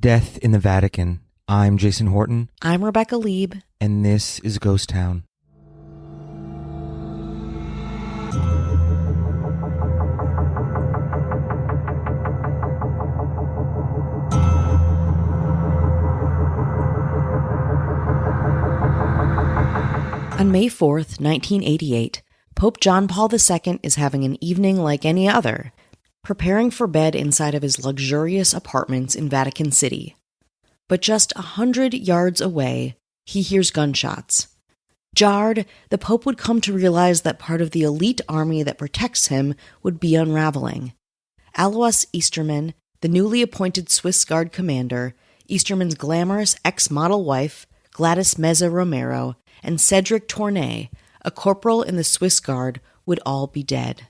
Death in the Vatican. I'm Jason Horton. I'm Rebecca Lieb. And this is Ghost Town. On May 4th, 1988, Pope John Paul II is having an evening like any other, preparing for bed inside of his luxurious apartments in Vatican City. But just 100 yards away, he hears gunshots. Jarred, the Pope would come to realize that part of the elite army that protects him would be unraveling. Alois Eastermann, the newly appointed Swiss Guard commander, Eastermann's glamorous ex-model wife, Gladys Meza Romero, and Cedric Tournay, a corporal in the Swiss Guard, would all be dead.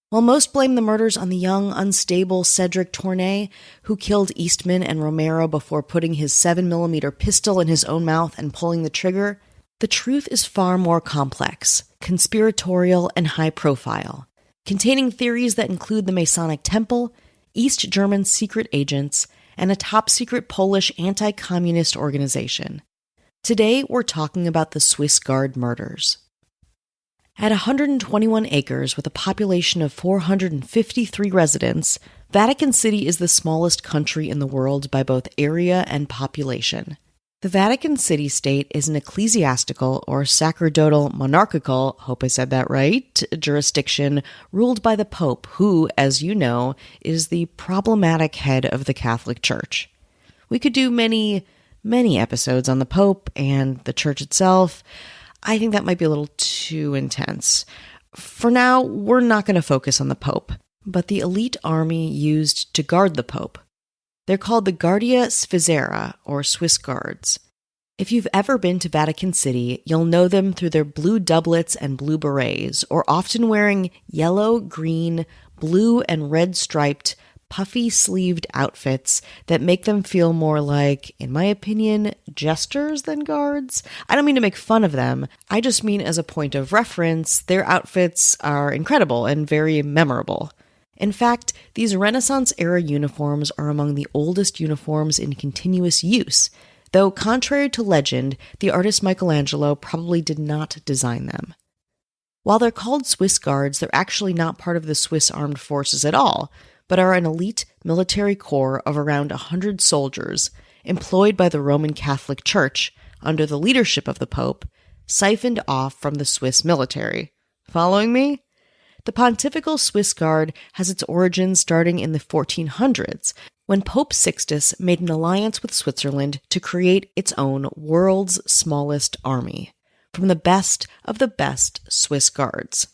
While most blame the murders on the young, unstable Cedric Tournay, who killed Eastman and Romero before putting his 7mm pistol in his own mouth and pulling the trigger, the truth is far more complex, conspiratorial, and high-profile, containing theories that include the Masonic Temple, East German secret agents, and a top-secret Polish anti-communist organization. Today, we're talking about the Swiss Guard murders. At 121 acres with a population of 453 residents, Vatican City is the smallest country in the world by both area and population. The Vatican City State is an ecclesiastical or sacerdotal monarchical, hope I said that right, jurisdiction ruled by the Pope, who, as you know, is the problematic head of the Catholic Church. We could do many episodes on the Pope and the Church itself. I think that might be a little too intense. For now, we're not going to focus on the Pope, but the elite army used to guard the Pope. They're called the Guardia Svizzera, or Swiss Guards. If you've ever been to Vatican City, you'll know them through their blue doublets and blue berets, or often wearing yellow, green, blue, and red striped puffy-sleeved outfits that make them feel more like, in my opinion, jesters than guards. I don't mean to make fun of them. I just mean as a point of reference, their outfits are incredible and very memorable. In fact, these Renaissance-era uniforms are among the oldest uniforms in continuous use, though contrary to legend, the artist Michelangelo probably did not design them. While they're called Swiss Guards, they're actually not part of the Swiss armed forces at all, but are an elite military corps of around 100 soldiers employed by the Roman Catholic Church under the leadership of the Pope, siphoned off from the Swiss military. Following me? The Pontifical Swiss Guard has its origins starting in the 1400s, when Pope Sixtus made an alliance with Switzerland to create its own world's smallest army, from the best of the best Swiss Guards.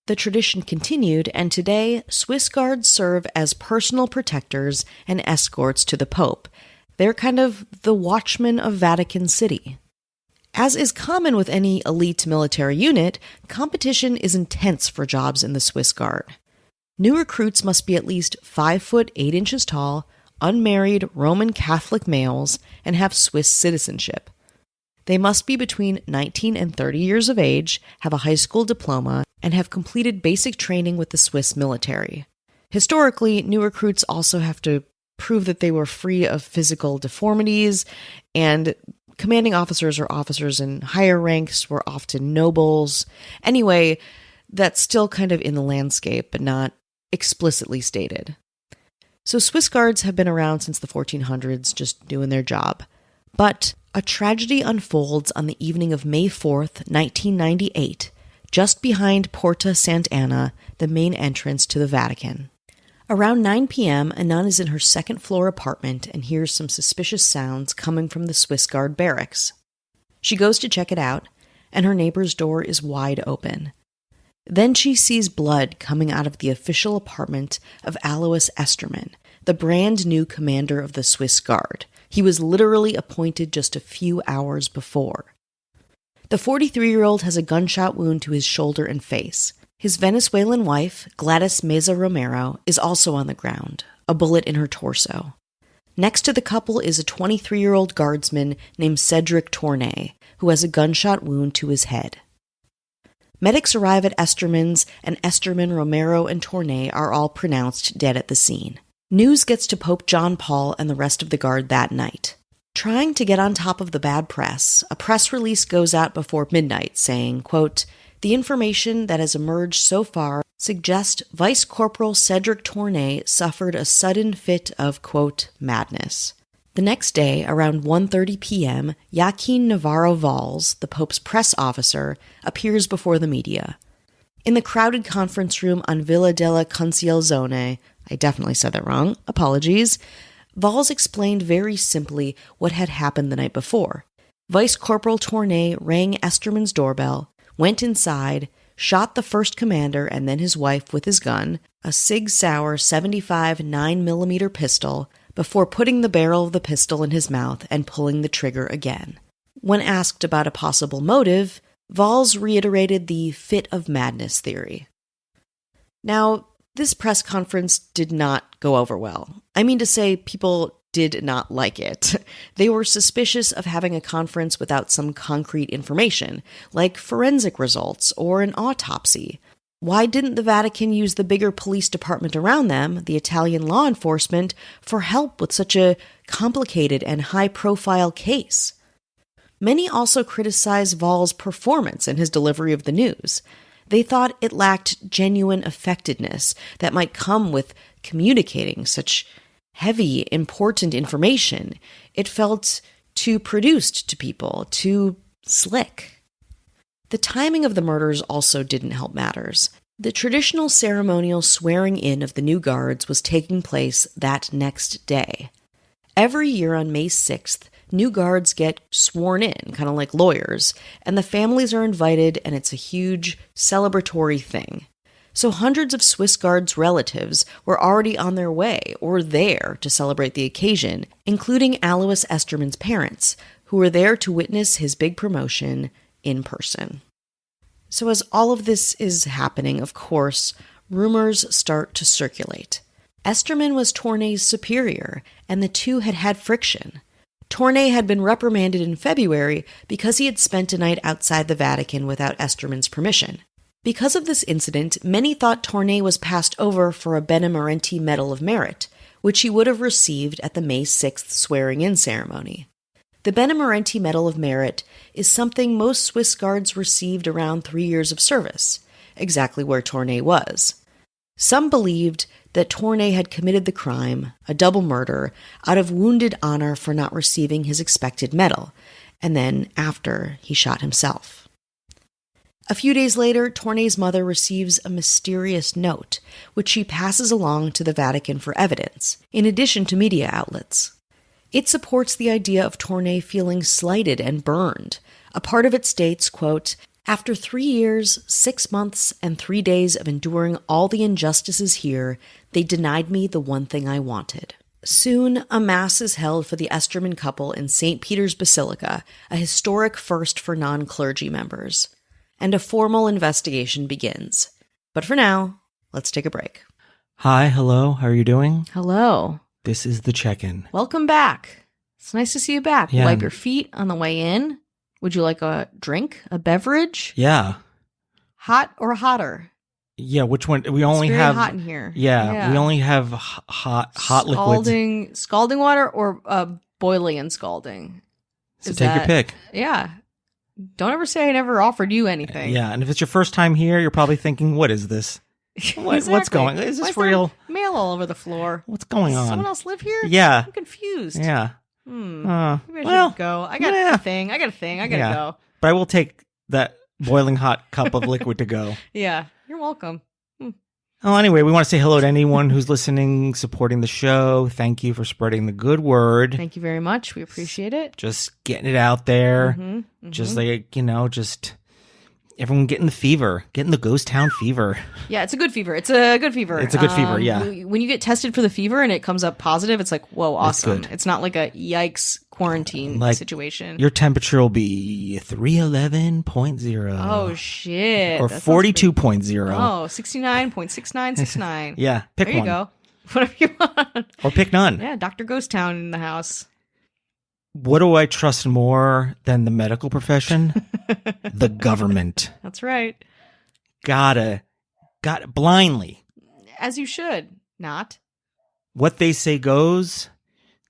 The tradition continued, and today, Swiss Guards serve as personal protectors and escorts to the Pope. They're kind of the watchmen of Vatican City. As is common with any elite military unit, competition is intense for jobs in the Swiss Guard. New recruits must be at least 5 foot 8 inches tall, unmarried Roman Catholic males, and have Swiss citizenship. They must be between 19 and 30 years of age, have a high school diploma, and have completed basic training with the Swiss military. Historically, new recruits also have to prove that they were free of physical deformities, and commanding officers or officers in higher ranks were often nobles. Anyway, that's still kind of in the landscape, but not explicitly stated. So Swiss Guards have been around since the 1400s, just doing their job. But a tragedy unfolds on the evening of May 4th, 1998, just behind Porta Sant'Anna, the main entrance to the Vatican. Around 9 p.m., a nun is in her second-floor apartment and hears some suspicious sounds coming from the Swiss Guard barracks. She goes to check it out, and her neighbor's door is wide open. Then she sees blood coming out of the official apartment of Alois Eastermann, the brand-new commander of the Swiss Guard. He was literally appointed just a few hours before. The 43-year-old has a gunshot wound to his shoulder and face. His Venezuelan wife, Gladys Meza Romero, is also on the ground, a bullet in her torso. Next to the couple is a 23-year-old guardsman named Cedric Tournay, who has a gunshot wound to his head. Medics arrive at Eastermann's, and Eastermann, Romero, and Tournay are all pronounced dead at the scene. News gets to Pope John Paul and the rest of the guard that night. Trying to get on top of the bad press, a press release goes out before midnight saying, quote, "The information that has emerged so far suggests Vice Corporal Cedric Tournay suffered a sudden fit of, quote, madness." The next day, around 1:30 p.m., Joaquin Navarro Valls, the Pope's press officer, appears before the media. In the crowded conference room on Villa della Concealzone, I definitely said that wrong, apologies, Valls explained very simply what had happened the night before. Vice Corporal Tournay rang Esterman's doorbell, went inside, shot the first commander and then his wife with his gun, a Sig Sauer 75 9mm pistol, before putting the barrel of the pistol in his mouth and pulling the trigger again. When asked about a possible motive, Valls reiterated the fit of madness theory. Now, this press conference did not go over well. I mean to say, people did not like it. They were suspicious of having a conference without some concrete information, like forensic results or an autopsy. Why didn't the Vatican use the bigger police department around them, the Italian law enforcement, for help with such a complicated and high-profile case? Many also criticized Valls' performance in his delivery of the news. They thought it lacked genuine effectiveness that might come with communicating such heavy, important information. It felt too produced to people, too slick. The timing of the murders also didn't help matters. The traditional ceremonial swearing in of the new guards was taking place that next day. Every year on May 6th, new guards get sworn in, kind of like lawyers, and the families are invited, and it's a huge celebratory thing. So hundreds of Swiss Guards' relatives were already on their way or there to celebrate the occasion, including Alois Esterman's parents, who were there to witness his big promotion in person. So as all of this is happening, of course, rumors start to circulate. Esterman was Tournay's superior, and the two had had friction. Tournay had been reprimanded in February because he had spent a night outside the Vatican without Esterman's permission. Because of this incident, many thought Tournay was passed over for a Benemerenti Medal of Merit, which he would have received at the May 6th swearing-in ceremony. The Benemerenti Medal of Merit is something most Swiss Guards received around 3 years of service, exactly where Tournay was. Some believed that Tournay had committed the crime, a double murder, out of wounded honor for not receiving his expected medal, and then after he shot himself. A few days later, Tournay's mother receives a mysterious note, which she passes along to the Vatican for evidence, in addition to media outlets. It supports the idea of Tournay feeling slighted and burned. A part of it states, quote, "After 3 years, 6 months, and 3 days of enduring all the injustices here, they denied me the one thing I wanted." Soon, a mass is held for the Esterman couple in St. Peter's Basilica, a historic first for non-clergy members. And a formal investigation begins. But for now, let's take a break. Hi, hello, how are you doing? Hello. This is the check-in. Welcome back. It's nice to see you back. Yeah. Wipe your feet on the way in. Would you like a drink, a beverage? Yeah. Hot or hotter? Yeah, which one? We only it's very have hot in here. Yeah, we only have hot liquids. Scalding water or boiling and scalding. So take your pick. Yeah. Don't ever say I never offered you anything. Yeah, and if it's your first time here, you're probably thinking, what is this? What's going on? Is this real? Mail all over the floor. What's going on? Someone else live here? Yeah. I'm confused. Yeah. Maybe I should go. I got a thing. I gotta go. But I will take that boiling hot cup of liquid to go. Yeah. You're welcome. Oh, anyway, we want to say hello to anyone who's listening, supporting the show. Thank you for spreading the good word. Thank you very much. We appreciate it. Just getting it out there. Mm-hmm. Just like, just everyone getting the fever, getting the ghost town fever. Yeah, it's a good fever. It's a good fever. It's a good fever, yeah. When you get tested for the fever and it comes up positive, it's like, whoa, awesome. It's not like a yikes quarantine situation. Your temperature will be 311.0. Oh, shit. Or 42.0. Oh, 69.6969. Yeah, pick there one. There you go. Whatever you want. Or pick none. Yeah, Dr. Ghost Town in the house. What do I trust more than the medical profession? The government. That's right. Got blindly. As you should. Not. What they say goes.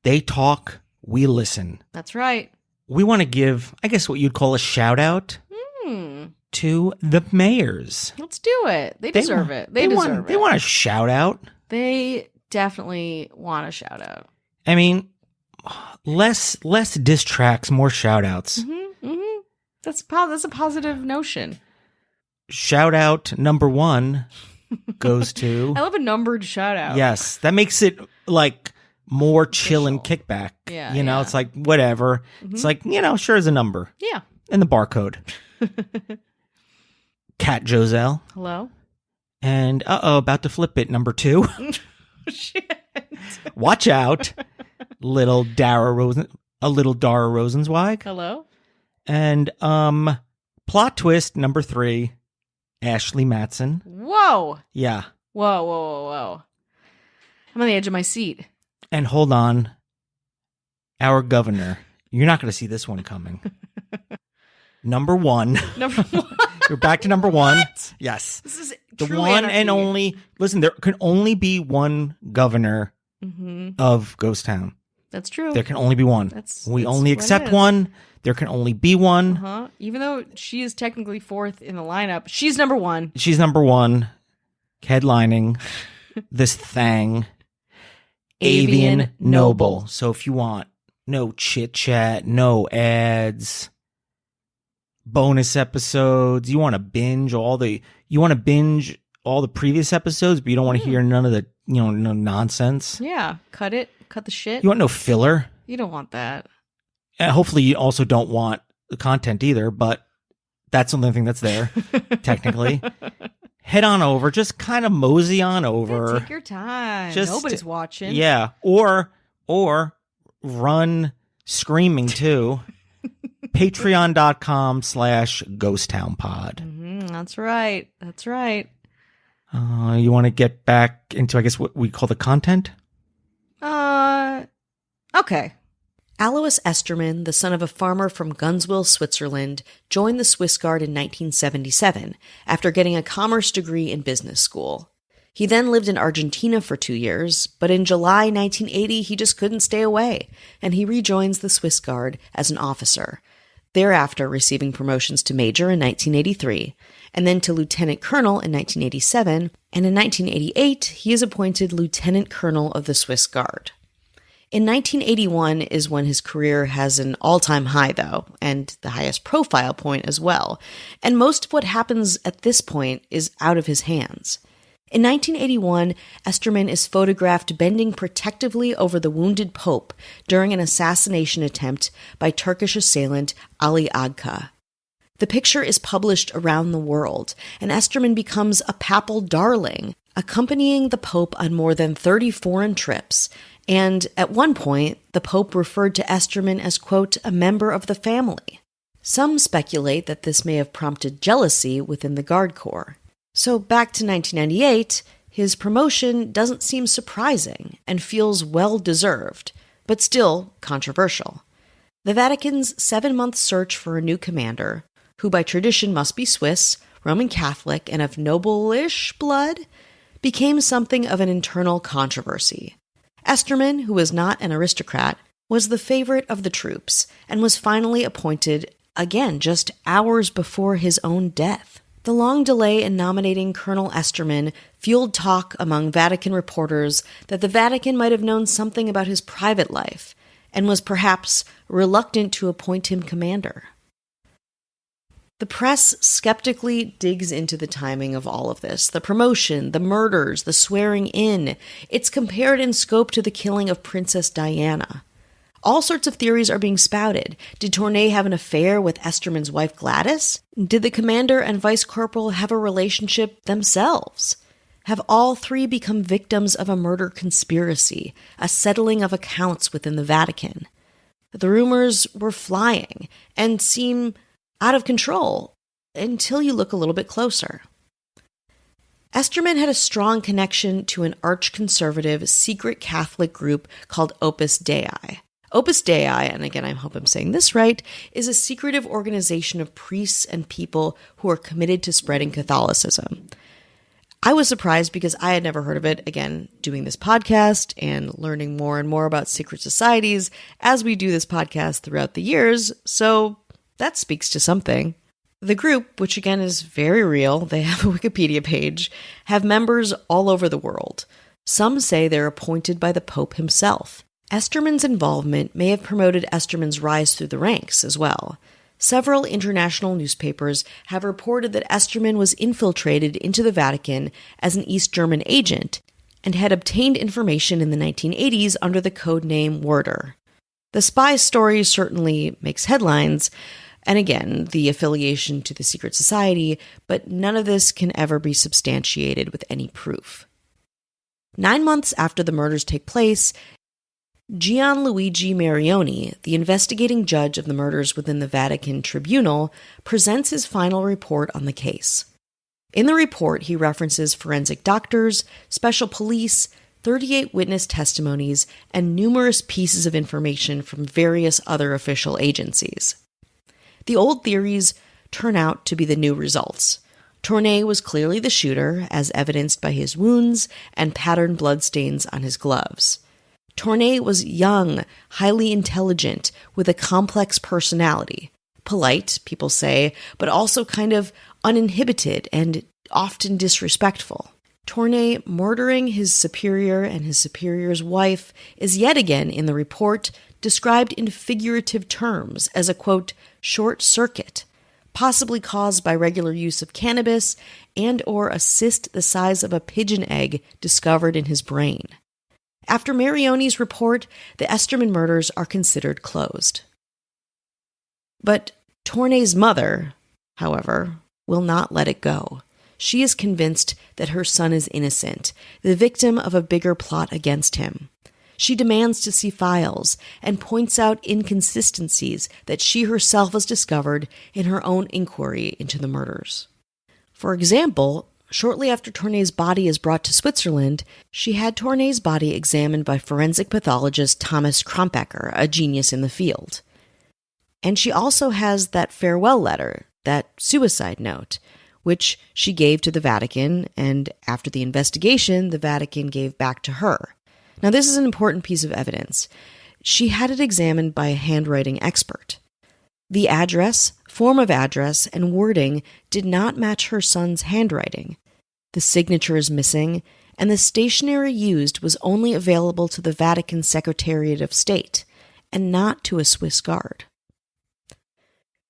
They talk, we listen. That's right. We want to give, I guess, what you'd call a shout out to the mayors. Let's do it. They deserve it. They deserve it. They want a shout out. They definitely want a shout out. I mean, less diss tracks, more shout outs. That's a positive notion. Shout out number 1 goes to... I love a numbered shout out. Yes, that makes it like more chill and kickback. Yeah, you know, it's like whatever. It's like, sure as a number. Yeah. And the barcode. Cat Joselle. Hello. And about to flip it, number 2. Shit. Watch out, little Dara Rosenzweig. Hello. And plot twist number 3, Ashley Matson. Whoa. Yeah. Whoa. I'm on the edge of my seat. And hold on, our governor. You're not going to see this one coming. Number 1. Number 1. You're back to number 1. What? Yes. This is The true one anarchy. and only. Listen, there can only be one governor of Ghost Town. That's true. There can only be one. We only accept one. There can only be one. Even though she is technically 4th in the lineup, she's number 1. She's number 1, headlining this thing, Avian Noble. So if you want no chit chat, no ads, bonus episodes, you want to binge all the previous episodes, but you don't want to hear none of the no nonsense. Yeah, cut the shit. You want no filler. You don't want that. And hopefully you also don't want the content either, but that's the only thing that's there, technically. Head on over, just kind of mosey on over. Yeah, take your time. Nobody's watching. Yeah, or run screaming too. Patreon.com/ghosttownpod. That's right. That's right. You want to get back into, I guess, what we call the content? Okay. Alois Esterman, the son of a farmer from Gunzwil, Switzerland, joined the Swiss Guard in 1977 after getting a commerce degree in business school. He then lived in Argentina for 2 years, but in July 1980 he just couldn't stay away, and he rejoins the Swiss Guard as an officer, thereafter receiving promotions to major in 1983, and then to lieutenant colonel in 1987, and in 1988 he is appointed lieutenant colonel of the Swiss Guard. In 1981 is when his career has an all-time high, though, and the highest profile point as well, and most of what happens at this point is out of his hands. In 1981, Esterman is photographed bending protectively over the wounded Pope during an assassination attempt by Turkish assailant Ali Agca. The picture is published around the world, and Esterman becomes a papal darling, accompanying the Pope on more than 30 foreign trips, and at one point, the Pope referred to Esterman as, quote, a member of the family. Some speculate that this may have prompted jealousy within the Guard Corps. So back to 1998, his promotion doesn't seem surprising and feels well-deserved, but still controversial. The Vatican's 7-month search for a new commander, who by tradition must be Swiss, Roman Catholic, and of noble-ish blood, became something of an internal controversy. Esterman, who was not an aristocrat, was the favorite of the troops and was finally appointed, again, just hours before his own death. The long delay in nominating Colonel Esterman fueled talk among Vatican reporters that the Vatican might have known something about his private life and was perhaps reluctant to appoint him commander. The press skeptically digs into the timing of all of this, the promotion, the murders, the swearing in. It's compared in scope to the killing of Princess Diana. All sorts of theories are being spouted. Did Tournay have an affair with Esterman's wife Gladys? Did the commander and vice corporal have a relationship themselves? Have all three become victims of a murder conspiracy, a settling of accounts within the Vatican? The rumors were flying and seem out of control until you look a little bit closer. Esterman had a strong connection to an arch-conservative secret Catholic group called Opus Dei. Opus Dei, and again I hope I'm saying this right, is a secretive organization of priests and people who are committed to spreading Catholicism. I was surprised because I had never heard of it, again, doing this podcast and learning more and more about secret societies as we do this podcast throughout the years, so that speaks to something. The group, which again is very real, they have a Wikipedia page, have members all over the world. Some say they're appointed by the Pope himself. Esterman's involvement may have promoted Esterman's rise through the ranks as well. Several international newspapers have reported that Esterman was infiltrated into the Vatican as an East German agent and had obtained information in the 1980s under the code name Werder. The spy story certainly makes headlines, and again, the affiliation to the secret society, but none of this can ever be substantiated with any proof. 9 months after the murders take place, Gianluigi Marioni, the investigating judge of the murders within the Vatican Tribunal, presents his final report on the case. In the report, he references forensic doctors, special police, 38 witness testimonies, and numerous pieces of information from various other official agencies. The old theories turn out to be the new results. Tournay was clearly the shooter, as evidenced by his wounds and patterned bloodstains on his gloves. Tournay was young, highly intelligent, with a complex personality. Polite, people say, but also kind of uninhibited and often disrespectful. Tournay murdering his superior and his superior's wife is yet again in the report described in figurative terms as a, quote, short circuit, possibly caused by regular use of cannabis and or a cyst the size of a pigeon egg discovered in his brain. After Marioni's report, the Esterman murders are considered closed. But Tournay's mother, however, will not let it go. She is convinced that her son is innocent, the victim of a bigger plot against him. She demands to see files and points out inconsistencies that she herself has discovered in her own inquiry into the murders. For example, shortly after Tournay's body is brought to Switzerland, she had Tournay's body examined by forensic pathologist Thomas Krompecker, a genius in the field. And she also has that farewell letter, that suicide note, which she gave to the Vatican, and after the investigation, the Vatican gave back to her. Now, this is an important piece of evidence. She had it examined by a handwriting expert. The address, form of address, and wording did not match her son's handwriting. The signature is missing, and the stationery used was only available to the Vatican Secretariat of State, and not to a Swiss guard.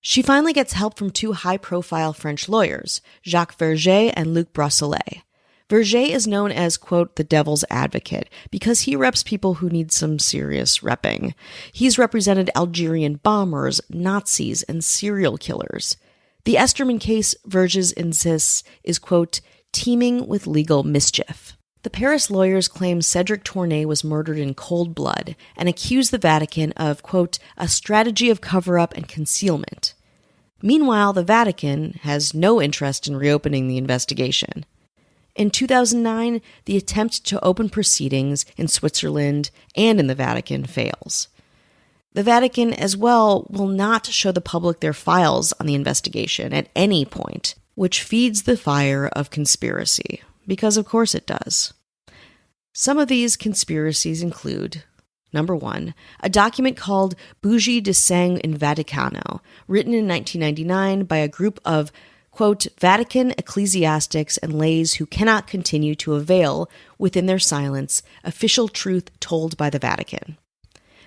She finally gets help from two high-profile French lawyers, Jacques Verger and Luc Brossolet. Verger is known as, quote, the devil's advocate, because he reps people who need some serious repping. He's represented Algerian bombers, Nazis, and serial killers. The Esterman case, Verges insists, is, quote, teeming with legal mischief. The Paris lawyers claim Cedric Tournay was murdered in cold blood and accuse the Vatican of, quote, a strategy of cover-up and concealment. Meanwhile, the Vatican has no interest in reopening the investigation. In 2009, the attempt to open proceedings in Switzerland and in the Vatican fails. The Vatican, as well, will not show the public their files on the investigation at any point, which feeds the fire of conspiracy, because of course it does. Some of these conspiracies include, number 1, a document called Bugie de Sang in Vaticano, written in 1999 by a group of, quote, Vatican ecclesiastics and lays who cannot continue to avail, within their silence, official truth told by the Vatican.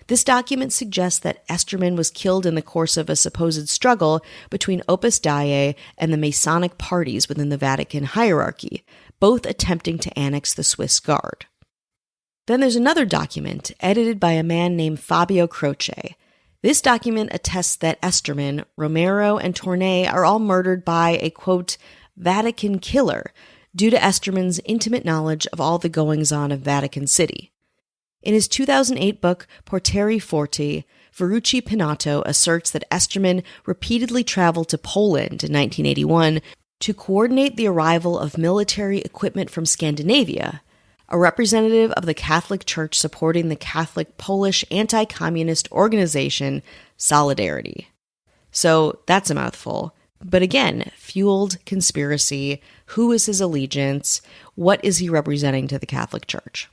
This document suggests that Esterman was killed in the course of a supposed struggle between Opus Dei and the Masonic parties within the Vatican hierarchy, both attempting to annex the Swiss Guard. Then there's another document, edited by a man named Fabio Croce. This document attests that Esterman, Romero, and Tournay are all murdered by a, quote, Vatican killer, due to Esterman's intimate knowledge of all the goings-on of Vatican City. In his 2008 book, Porteri Forti, Ferrucci Pinato asserts that Esterman repeatedly traveled to Poland in 1981 to coordinate the arrival of military equipment from Scandinavia, a representative of the Catholic Church supporting the Catholic Polish anti-communist organization Solidarity. So that's a mouthful, But again, fueled conspiracy. Who is his allegiance? What is he representing to the Catholic Church?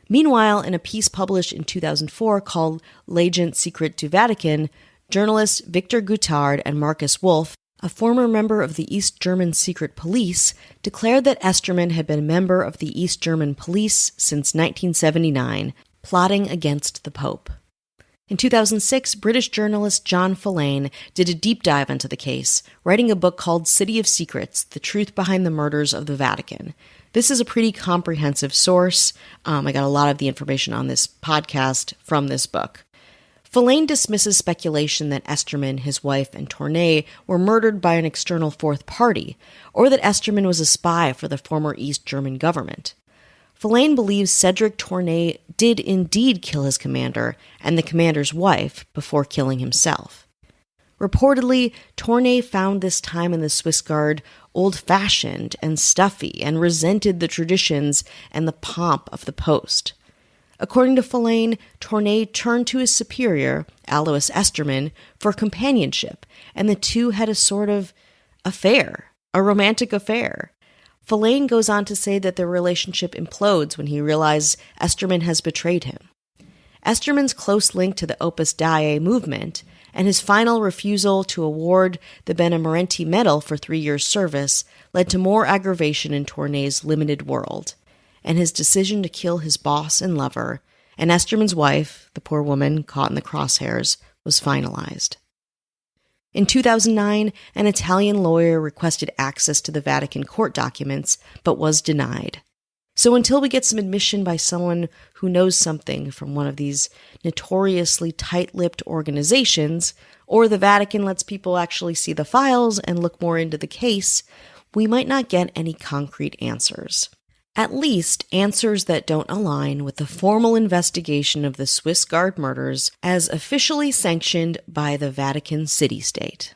Meanwhile, in a piece published in 2004 called L'Agent Secret du Vatican, journalists Victor Guttard and Marcus Wolf, a former member of the East German secret police, declared that Esterman had been a member of the East German police since 1979, plotting against the Pope. In 2006, British journalist John Fallain did a deep dive into the case, writing a book called City of Secrets: The Truth Behind the Murders of the Vatican. This is a pretty comprehensive source. I got a lot of the information on this podcast from this book. Fallain dismisses speculation that Esterman, his wife, and Tournay were murdered by an external fourth party, or that Esterman was a spy for the former East German government. Fallain believes Cedric Tournay did indeed kill his commander and the commander's wife before killing himself. Reportedly, Tournay found this time in the Swiss Guard old-fashioned and stuffy and resented the traditions and the pomp of the post. According to Fallain, Tournay turned to his superior, Alois Esterman, for companionship, and the two had a sort of affair, a romantic affair. Fallain goes on to say that their relationship implodes when he realizes Esterman has betrayed him. Esterman's close link to the Opus Dei movement and his final refusal to award the Benemerenti Medal for 3 years' service led to more aggravation in Tournay's limited world, and his decision to kill his boss and lover, and Esterman's wife, the poor woman caught in the crosshairs, was finalized. In 2009, an Italian lawyer requested access to the Vatican court documents, but was denied. So until we get some admission by someone who knows something from one of these notoriously tight-lipped organizations, or the Vatican lets people actually see the files and look more into the case, we might not get any concrete answers. At least answers that don't align with the formal investigation of the Swiss Guard murders as officially sanctioned by the Vatican City State.